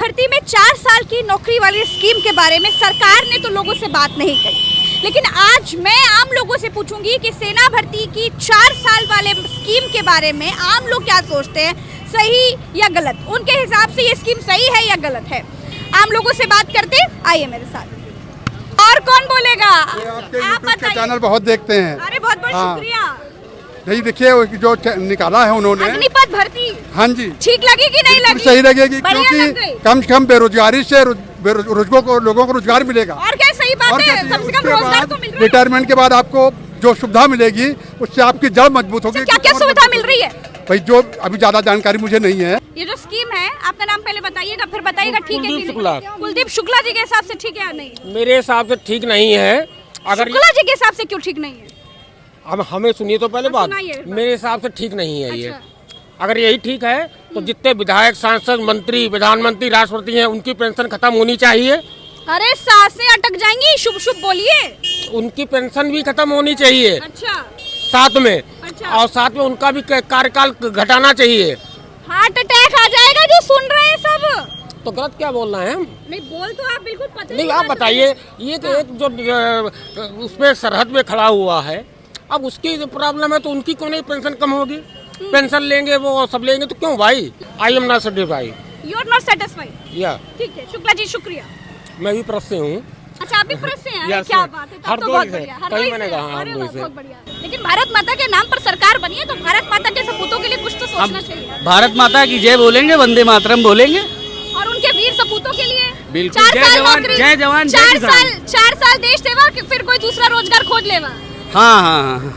भर्ती में 4 साल की नौकरी वाली स्कीम के बारे में सरकार ने तो लोगों से बात नहीं कही, लेकिन आज मैं आम लोगों से पूछूंगी कि सेना भर्ती की 4 साल वाले स्कीम के बारे में आम लोग क्या सोचते हैं, सही या गलत। उनके हिसाब से ये स्कीम सही है या गलत है। आम लोगों से बात करते, आइए मेरे साथ। और कौन बोलेगा? आप बताइए। चैनल बहुत देखते हैं। अरे बहुत बहुत शुक्रिया। नहीं देखिए जो निकाला है उन्होंने अग्निपथ भर्ती, हाँ जी, ठीक लगी कि नहीं लगी? सही लगेगी, बढ़िया लग क्योंकि गई। कम से कम बेरोजगारी से लोगों को रोजगार मिलेगा। और क्या, सही बात है, कम से कम रोजगार तो मिल रहा है। रिटायरमेंट के बाद आपको जो सुविधा मिलेगी उससे आपकी जड़ मजबूत होगी। क्या क्या सुविधा मिल रही है भाई जो अभी ज्यादा जानकारी मुझे नहीं है। ये जो स्कीम है, आपका नाम पहले बताइएगा, फिर बताइएगा ठीक है कि नहीं। शुक्ला। कुलदीप शुक्ला जी के हिसाब से ठीक है या नहीं? मेरे हिसाब से ठीक नहीं है। अगर शुक्ला जी के हिसाब से क्यों ठीक नहीं है? अब हमें सुनिए तो पहले बात, सुनाइए। मेरे हिसाब से ठीक नहीं है ये। अच्छा। अगर यही ठीक है तो जितने विधायक, सांसद, मंत्री, प्रधानमंत्री, राष्ट्रपति हैं उनकी पेंशन खत्म होनी चाहिए। अरे सांसें अटक जाएंगी, शुभ शुभ बोलिए। उनकी पेंशन भी खत्म होनी चाहिए अच्छा साथ में। अच्छा। और साथ में उनका भी कार्यकाल घटाना चाहिए। हार्ट अटैक आ जाएगा जो सुन रहे हैं सब। तो गलत क्या बोल रहे हैं हम? नहीं बोल तो आप बिल्कुल पता नहीं, आप बताइए। ये तो एक जो उसमें सरहद में खड़ा हुआ है, अब उसकी जो प्रॉब्लम है तो उनकी क्यों नहीं पेंशन कम होगी? पेंशन लेंगे वो सब लेंगे तो क्यों भाई? I am not satisfied. You are not satisfied. या ठीक है शुक्ला जी, शुक्रिया। मैं भी प्रेस से हूँ। अच्छा आप भी प्रेस से हैं? Yes, क्या sir. बात है, तब हर तो दो बहुत से। बढ़िया। कई हर मैंने दो कहा, से। हाँ, अरे दो वाह, से। बहुत बढ़िया। लेकिन भारत माता के नाम पर सरकार बनी है तो भारत माता के सपूतों के लिए कुछ तो सोचना चाहिए। भारत माता की जय बोलेंगे, वंदे मातरम बोलेंगे। और उनके वीर सपूतों के लिए बिल्कुल। 4 जय साल जवान, नौकरी, जय जवान, जय 4 किसान। साल 4 साल देश सेवा, फिर कोई दूसरा रोजगार खोज लेवा। हाँ हाँ हाँ।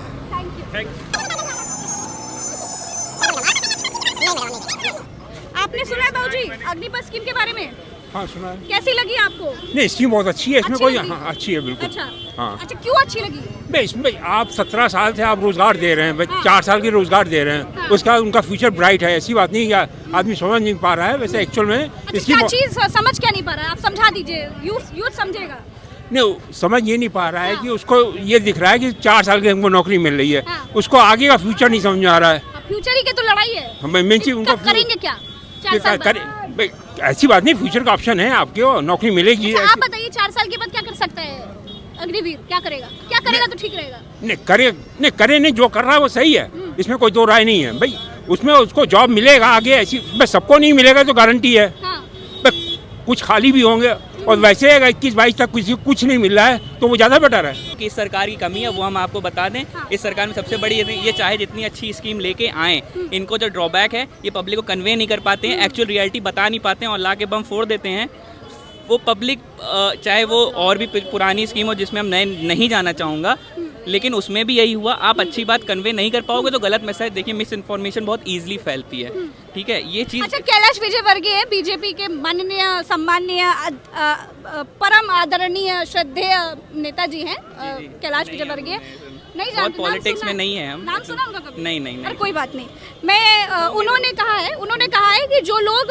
आपने सुना है बाबूजी अग्निपथ स्कीम के बारे में? हाँ सुना है। कैसी लगी आपको? नहीं स्कीम बहुत अच्छी है, इसमें अच्छी कोई लगी? हाँ अच्छी है बिल्कुल। अच्छा हाँ। अच्छा, क्यों अच्छी लगी? भाई इसमें आप 17 साल से आप रोजगार दे रहे हैं, भाई हाँ। 4 साल की रोजगार दे रहे हैं, हाँ। उसका उनका फ्यूचर ब्राइट है। ऐसी बात नहीं कि आदमी समझ नहीं पा रहा है, वैसे एक्चुअल में अच्छा इसकी क्या चीज समझ क्या नहीं पा रहा है? आप समझा दीजिए, यूथ समझेगा। नहीं समझ ये नहीं पा रहा है हाँ। कि उसको ये दिख रहा है कि 4 साल की हमको नौकरी मिल रही है, हाँ। उसको आगे का फ्यूचर नहीं समझ में आ रहा है। फ्यूचर ही के तो लड़ाई है। हमें मेन चीज उनका करेंगे क्या 4 साल बाद? भाई, ऐसी बात नहीं, फ्यूचर का ऑप्शन है आपके, नौकरी मिलेगी। अच्छा, आप बताइए 4 साल के बाद क्या कर सकता है अग्निवीर? क्या करेगा तो ठीक रहेगा? नहीं करे नहीं, जो कर रहा है वो सही है, इसमें कोई दो राय नहीं है भाई। उसमें उसको जॉब मिलेगा आगे, ऐसी बस सबको नहीं मिलेगा तो गारंटी है। हाँ। बस कुछ खाली भी होंगे, और वैसे अगर 21-22 तक किसी को कुछ नहीं मिल रहा है तो वो ज़्यादा बेटर है। कि इस सरकार की कमी है वो हम आपको बता दें। इस सरकार में सबसे बड़ी ये चाहे जितनी अच्छी स्कीम लेके आएँ, इनको जो ड्रॉबैक है ये पब्लिक को कन्वे नहीं कर पाते हैं, एक्चुअल रियलिटी बता नहीं पाते हैं और ला के बम फोड़ देते हैं। वो पब्लिक चाहे वो और भी पुरानी स्कीम हो जिसमें हम नए नहीं जाना चाहूँगा, लेकिन उसमें भी यही हुआ। आप अच्छी बात कन्वे नहीं कर पाओगे तो गलत मैसेज, देखिए मिस इन्फॉर्मेशन बहुत ईजिली फैलती है। ठीक है, ये चीज़। अच्छा, कैलाश विजयवर्गीय बीजेपी के माननीय सम्माननीय परम आदरणीय श्रद्धेय नेताजी हैं, कैलाश विजयवर्गीय। नहीं बहुत जानते? पॉलिटिक्स में नहीं है हम। नाम सुना उनका कभी? नहीं। अरे कोई बात नहीं। मैं उन्होंने कहा है कि जो लोग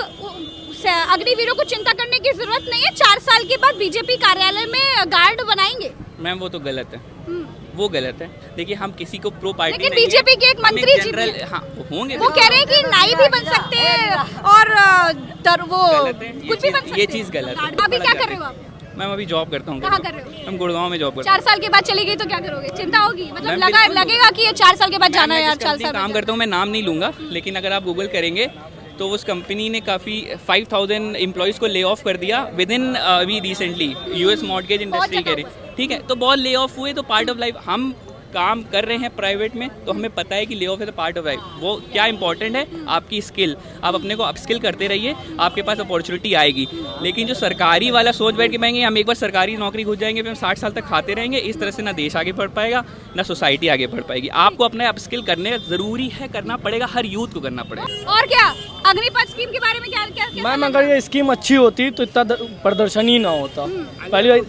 अग्निवीरों को चिंता करने की जरूरत नहीं है, 4 साल के बाद बीजेपी कार्यालय में गार्ड बनाएंगे। मैम वो तो गलत है, वो गलत है। देखिए हम किसी को प्रो पार्टी लेकिन बीजेपी के एक मंत्री जी जनरल हाँ होंगे, वो कह रहे हैं कि नाई भी बन सकते हैं और वो गलत है। कुछ भी बन सकते हैं। ये चीज़ गलत है। अभी क्या कर रहे हो आप? मैम अभी जॉब करता हूँ। कहाँ कर रहे हो? हम गुड़गांव में जॉब करते 4 साल के बाद चली गई तो क्या करोगे? चिंता होगी? मतलब मैम, लगा बिल्कुल लगेगा कि ये 4 साल के बाद जाना है यार, 4 कंपनी साल काम करता हूँ, मैं नाम नहीं लूँगा, लेकिन अगर आप गूगल करेंगे तो उस कंपनी ने काफ़ी 5000 एम्प्लॉयज़ को ले ऑफ कर दिया विद इन अभी रिसेंटली। यूएस मॉर्गेज इंडस्ट्री कह रही, ठीक है, तो बहुत ले ऑफ हुए। तो पार्ट ऑफ लाइफ, हम काम कर रहे हैं प्राइवेट में तो हमें पता है कि ले ऑफ है तो पार्ट ऑफ लाइफ। वो क्या इंपॉर्टेंट है, आपकी स्किल, आप अपने को अपस्किल करते रहिए, आपके पास अपॉर्चुनिटी आएगी। लेकिन जो सरकारी वाला सोच बैठ के पाएंगे हम एक बार सरकारी नौकरी घुस जाएंगे फिर हम 60 साल तक खाते रहेंगे, इस तरह से ना देश आगे बढ़ पाएगा ना सोसाइटी आगे बढ़ पाएगी। आपको अपने अपस्किल करने ज़रूरी है, करना पड़ेगा, हर यूथ को करना पड़ेगा। और क्या अग्निपथ स्कीम के बारे में क्या मैम अगर ये स्कीम अच्छी होती तो इतना प्रदर्शन ही ना होता। पहले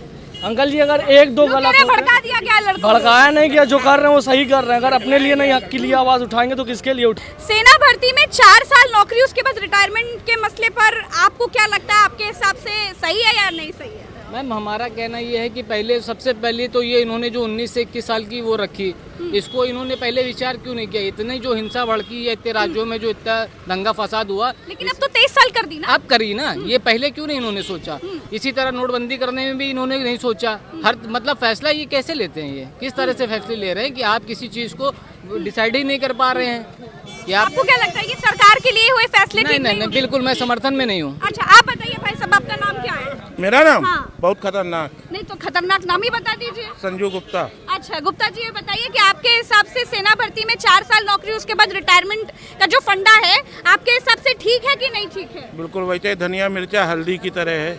अंकल जी अगर 1-2 गलत भड़का दिया क्या लड़कों? भड़काया नहीं किया, जो कर रहे हैं वो सही कर रहे हैं। अगर अपने लिए नहीं हक के लिए आवाज उठाएंगे तो किसके लिए उठाएंगे? सेना भर्ती में 4 साल नौकरी, उसके बाद रिटायरमेंट के मसले पर आपको क्या लगता है? आपके हिसाब से सही है या नहीं सही है? मैम हमारा कहना ये है कि पहले सबसे पहले तो ये इन्होंने जो 19 से 21 साल की वो रखी, इसको इन्होंने पहले विचार क्यों नहीं किया? इतनी जो हिंसा भड़की है इतने राज्यों में, जो इतना दंगा फसाद हुआ, लेकिन अब तो 23 साल कर दी ना। अब करी ना, ये पहले क्यों नहीं इन्होंने सोचा? इसी तरह नोटबंदी करने में भी इन्होंने नहीं सोचा। हर मतलब फैसला ये कैसे लेते हैं, ये किस तरह से फैसले ले रहे हैं कि आप किसी चीज़ को डिसाइड ही नहीं कर पा रहे हैं? कि आपको क्या लगता है कि सरकार के लिए हुए फैसले ठीक नहीं, होंगे? बिल्कुल मैं समर्थन में नहीं हूँ। अच्छा आप बताइए भाई साहब, आपका नाम क्या है? मेरा नाम हाँ। बहुत खतरनाक, नहीं तो खतरनाक नाम ही बता दीजिए। संजू गुप्ता। अच्छा गुप्ता जी, ये बताइए कि आपके हिसाब से सेना भर्ती में 4 साल नौकरी, उसके बाद रिटायरमेंट का जो फंडा है, आपके हिसाब से ठीक है कि नहीं ठीक है? बिल्कुल वैसे धनिया मिर्चा हल्दी की तरह है,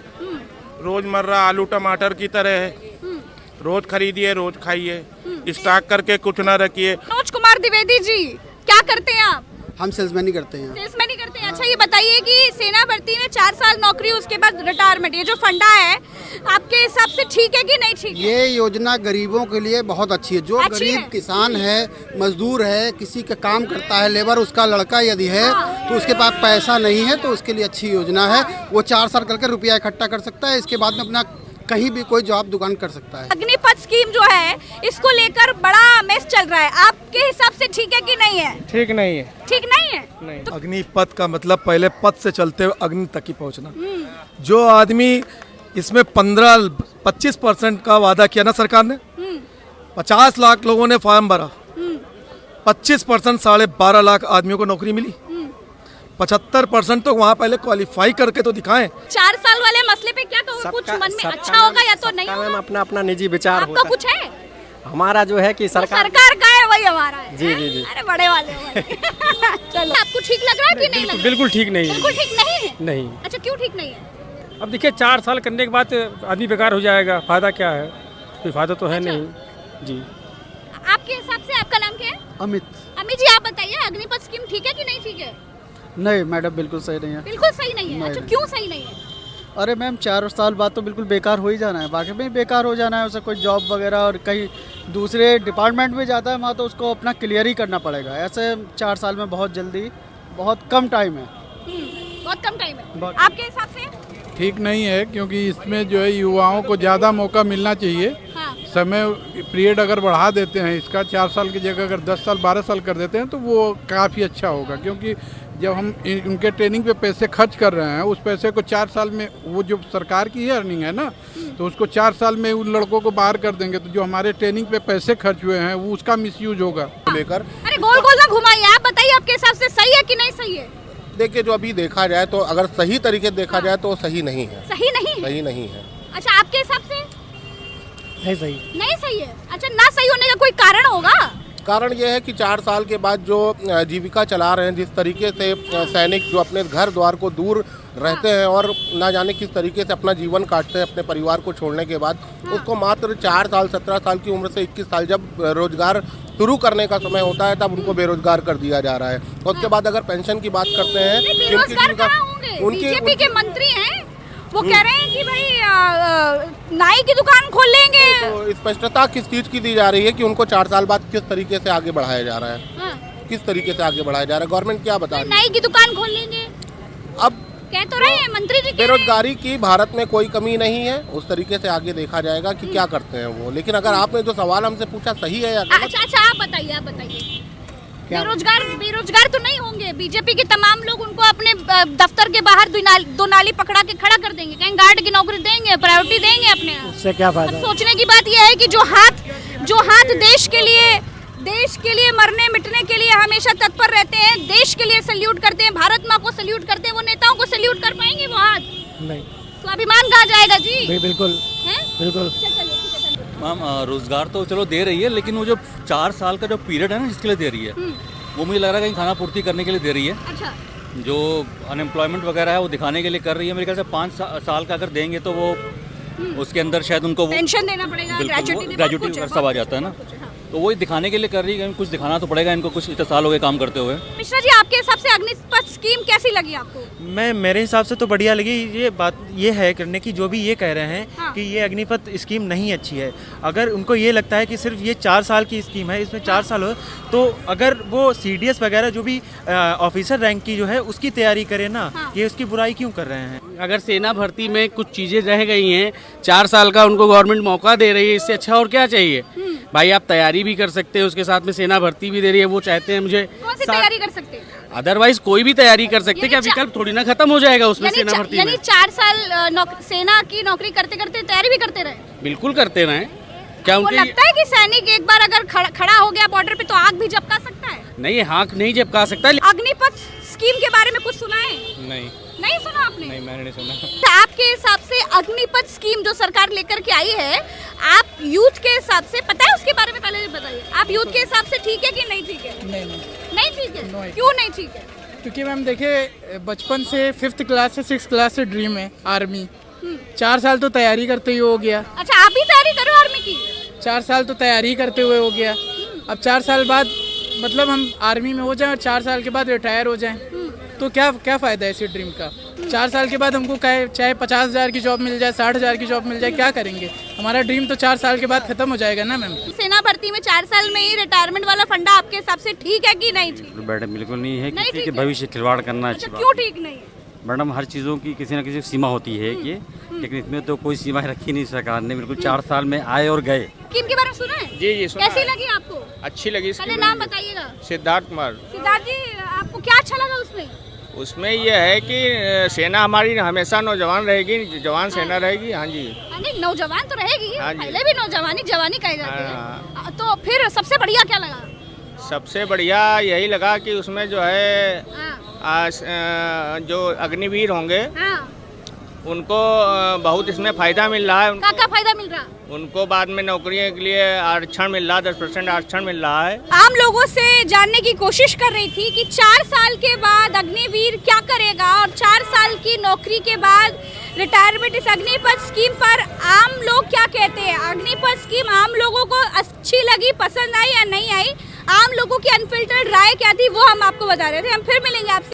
रोजमर्रा आलू टमाटर की तरह है, रोज खरीदिए रोज खाइए, स्टॉक करके कुछ ना रखिए। मनोज कुमार द्विवेदी जी, क्या करते हैं आप? हम सेल्समैन ही करते हैं। सेल्समैन ही करते हैं। अच्छा ये बताइए कि सेना भर्ती में 4 साल नौकरी, उसके बाद रिटायरमेंट, ये जो फंडा है आपके हिसाब से ठीक है कि नहीं ठीक है? ये योजना गरीबों के लिए बहुत अच्छी है। जो अच्छी गरीब है। किसान है, मजदूर है, किसी का काम करता है, लेबर, उसका लड़का यदि है तो उसके पास पैसा नहीं है तो उसके लिए अच्छी योजना है। वो 4 साल करके रुपया इकट्ठा कर सकता है, इसके बाद में अपना कहीं भी कोई जॉब दुकान कर सकता है। अग्निपथ स्कीम जो है, इसको लेकर बड़ा मेस चल रहा है, आपके हिसाब से ठीक है कि नहीं है? ठीक नहीं है। ठीक नहीं है? तो अग्निपथ का मतलब पहले पथ से चलते हुए अग्नि तक ही पहुंचना। जो आदमी इसमें 15-25% का वादा किया ना सरकार ने, 50 लाख लोगों ने फॉर्म भरा, 25% 12.5 लाख आदमियों को नौकरी मिली, 75% तो वहाँ पहले क्वालिफाई करके तो दिखाएं। 4 साल वाले मसले पे क्या कहोगे? कुछ मन में अच्छा होगा या तो नहीं होगा? अपना अपना निजी विचार आपका होता कुछ है? है। हमारा जो है कि सरकार का है वही हमारा है। जी, जी, जी। अरे बड़े वाले हो भाई। चलो आपको ठीक लग रहा है कि नहीं लग रहा? बिल्कुल ठीक नहीं है। बिल्कुल ठीक नहीं है? नहीं। अच्छा क्यों ठीक नहीं है? अब देखिए 4 साल करने के बाद आदमी बेकार हो जाएगा, फायदा क्या है? कोई फायदा तो है नहीं जी। आपके हिसाब से आपका नाम क्या है? अमित। अमित जी आप बताइए, अग्निपथ स्कीम ठीक है कि नहीं ठीक है? नहीं मैडम, बिल्कुल सही नहीं है। बिल्कुल सही नहीं है। नहीं। अच्छा क्यों सही नहीं है? अरे मैम 4 साल बाद तो बिल्कुल बेकार हो ही जाना है, बाकी में बेकार हो जाना है। उसे कोई जॉब वगैरह और कहीं दूसरे डिपार्टमेंट में जाता है वहाँ तो उसको अपना क्लियर ही करना पड़ेगा। ऐसे 4 साल में बहुत जल्दी, बहुत कम टाइम है। बहुत कम टाइम है। बहुत- आपके हिसाब से? ठीक नहीं है, क्योंकि इसमें जो है युवाओं को ज़्यादा मौका मिलना चाहिए। हाँ। समय पीरियड अगर बढ़ा देते हैं इसका, 4 साल की जगह अगर 10 साल 12 साल कर देते हैं तो वो काफ़ी अच्छा होगा। क्योंकि जब हम उनके ट्रेनिंग पे पैसे खर्च कर रहे हैं, उस पैसे को 4 साल में, वो जो सरकार की अर्निंग है ना, तो उसको 4 साल में उन लड़कों को बाहर कर देंगे तो जो हमारे ट्रेनिंग पे पैसे खर्च हुए हैं वो उसका मिसयूज होगा। लेकर अरे गोल गोल ना घुमाइए, आप बताइए आपके हिसाब से सही है कि नहीं सही है? देखिए, जो अभी देखा जाए तो अगर सही तरीके से देखा जाए तो सही नहीं है। सही नहीं है? सही नहीं है। अच्छा आपके हिसाब से? नहीं सही। नहीं सही है। अच्छा ना सही होने का कोई कारण होगा? कारण ये है कि 4 साल के बाद जो जीविका चला रहे हैं, जिस तरीके से सैनिक जो अपने घर द्वार को दूर रहते हैं और ना जाने किस तरीके से अपना जीवन काटते हैं अपने परिवार को छोड़ने के बाद, उसको मात्र 4 साल 17 साल की उम्र से 21 साल जब रोजगार शुरू करने का समय होता है तब उनको बेरोजगार कर दिया जा रहा है। उसके बाद अगर पेंशन की बात करते हैं, बेरोजगार कहाँ होंगे? बीजेपी के मंत्री हैं, वो कह रहे हैं कि भाई नाई की दुकान खोल लेंगे। तो स्पष्टता किस चीज की दी जा रही है कि उनको 4 साल बाद किस तरीके से आगे बढ़ाया जा रहा है? हाँ। किस तरीके से आगे बढ़ाया जा रहा है? गवर्नमेंट क्या बता रही है? नाई की दुकान खोल लेंगे अब कह तो रहे हैं मंत्री जी। बेरोजगारी की भारत में कोई कमी नहीं है, उस तरीके से आगे देखा जाएगा कि क्या करते हैं वो। लेकिन अगर आपने जो सवाल हमसे पूछा सही है या गलत, अच्छा आप बताइए। बेरोजगार तो नहीं होंगे? बीजेपी के तमाम लोग उनको अपने दफ्तर के बाहर दो नाली पकड़ा के खड़ा कर देंगे, कहीं गार्ड की नौकरी देंगे, प्रायोरिटी देंगे अपने। उससे क्या फायदा? सोचने की बात यह है कि जो हाथ देश के लिए मरने मिटने के लिए हमेशा तत्पर रहते हैं, देश के लिए सल्यूट करते हैं, भारत माँ को सल्यूट करते हैं, वो नेताओं को सल्यूट कर पाएंगे वो हाथ? नहीं। तो अभिमान कहाँ जाएगा जी? बिल्कुल हैं? बिल्कुल। मैम रोजगार तो चलो दे रही है, लेकिन वो जो 4 साल का जो पीरियड है ना जिसके लिए दे रही है, वो मुझे लग रहा है कहीं खाना पूर्ति करने के लिए दे रही है। अच्छा। जो अनएम्प्लॉयमेंट वगैरह है वो दिखाने के लिए कर रही है। मेरे ख्याल से 5 साल का अगर देंगे तो वो उसके अंदर शायद उनको पेंशन देना पड़ेगा, ग्रेजुएटी वगैरह सब आ जाता है ना, तो वही दिखाने के लिए कर रही है। कुछ दिखाना तो पड़ेगा इनको, कुछ इतने साल हो गए काम करते हुए। मिश्रा जी आपके हिसाब से अग्निपथ स्कीम कैसी लगी आपको? मेरे हिसाब से तो बढ़िया लगी। ये बात ये है करने की, जो भी ये कह रहे हैं हाँ। कि ये अग्निपथ स्कीम नहीं अच्छी है। अगर उनको ये लगता है कि सिर्फ ये 4 साल की स्कीम है, इसमें 4 साल हो, तो अगर वो CDS वगैरह जो भी ऑफिसर रैंक की जो है उसकी तैयारी करे ना, हाँ। ये उसकी बुराई क्यों कर रहे हैं? अगर सेना भर्ती में कुछ चीज़ें रह गई हैं, 4 साल का उनको गवर्नमेंट मौका दे रही है, इससे अच्छा और क्या चाहिए। भाई आप तैयारी भी कर सकते हैं, उसके साथ में सेना भर्ती भी दे रही है। वो चाहते हैं मुझे कौन सी तैयारी कर सकते हैं? अदरवाइज कोई भी तैयारी कर सकते हैं। क्या यानी विकल्प थोड़ी ना खत्म हो जाएगा उसमें सेना भर्ती यानी में। 4 साल सेना की नौकरी करते करते तैयारी भी करते रहे। बिल्कुल करते रहें। क्या आपको उनके लगता है कि सैनिक एक बार अगर खड़ा हो गया बॉर्डर पे तो आग भी झपका सकता है? नहीं, हाँक नहीं झपका सकता। अग्निपथ स्कीम के बारे में कुछ सुना है? नहीं सुना आपने? नहीं, मैंने नहीं सुना। तो आपके हिसाब से अग्निपथ स्कीम जो सरकार लेकर के आई है, आप यूथ के हिसाब से पता है उसके बारे में पहले बताइए। आप यूथ के हिसाब से ठीक है कि नहीं ठीक है? नहीं ठीक है। क्यों नहीं ठीक है? क्योंकि मैम देखिए, बचपन से 5th क्लास से 6th क्लास से ड्रीम है आर्मी। 4 साल तो तैयारी करते ही हो गया। अच्छा, आप भी तैयारी करो आर्मी की? 4 साल तो तैयारी करते हुए हो गया। अब 4 साल बाद मतलब हम आर्मी में हो जाएं और 4 साल के बाद रिटायर हो जाएं, तो क्या फ़ायदा है इसी ड्रीम का। 4 साल के बाद हमको चाहे 50,000 की जॉब मिल जाए, 60,000 की जॉब मिल जाए, क्या करेंगे? हमारा ड्रीम तो 4 साल के बाद खत्म हो जाएगा ना मैम। सेना भर्ती में 4 साल में ही रिटायरमेंट वाला फंडा आपके हिसाब से ठीक है कि नहीं ठीक? मैडम बिल्कुल नहीं है, नहीं किसी ठीक के है। भविष्य खिलवाड़ करना अच्छा, अच्छी क्यों बात ठीक नहीं है? मैडम हर चीज़ों की किसी न किसी सीमा होती है कि लेकिन इसमें तो कोई सीमाएं रखी नहीं सरकार ने। बिल्कुल 4 साल में आए और गए। स्कीम के बारे में सुना है? जी सुना कैसी है। लगी आपको? अच्छी लगी पहले नाम बताइएगा। सिद्धार्थ कुमार। सिद्धार्थ जी, आपको क्या अच्छा लगा उसमें? उसमें ये है कि सेना हमारी हमेशा नौजवान रहेगी, जवान सेना रहेगी। हाँ जी। नहीं, नौजवान तो रहेगी, हाँ जी। पहले भी नौजवानी जवानी कही जाती है। तो फिर सबसे बढ़िया क्या लगा? सबसे बढ़िया यही लगा कि उसमें जो है हाँ, जो अग्निवीर होंगे हाँ। उनको बहुत इसमें फ़ायदा मिल रहा है। क्या फायदा मिल रहा? उनको बाद में नौकरियों के लिए आरक्षण मिल रहा है, 10% आरक्षण मिल रहा है। आम लोगों से जानने की कोशिश कर रही थी कि 4 साल के बाद अग्निवीर क्या करेगा और 4 साल की नौकरी के बाद रिटायरमेंट इस अग्निपथ स्कीम पर आम लोग क्या कहते हैं। अग्निपथ स्कीम आम लोगों को अच्छी लगी, पसंद आई या नहीं आई, आम लोगों की अनफिल्टर्ड राय क्या थी वो हम आपको बता रहे थे। हम फिर मिलेंगे आपसे।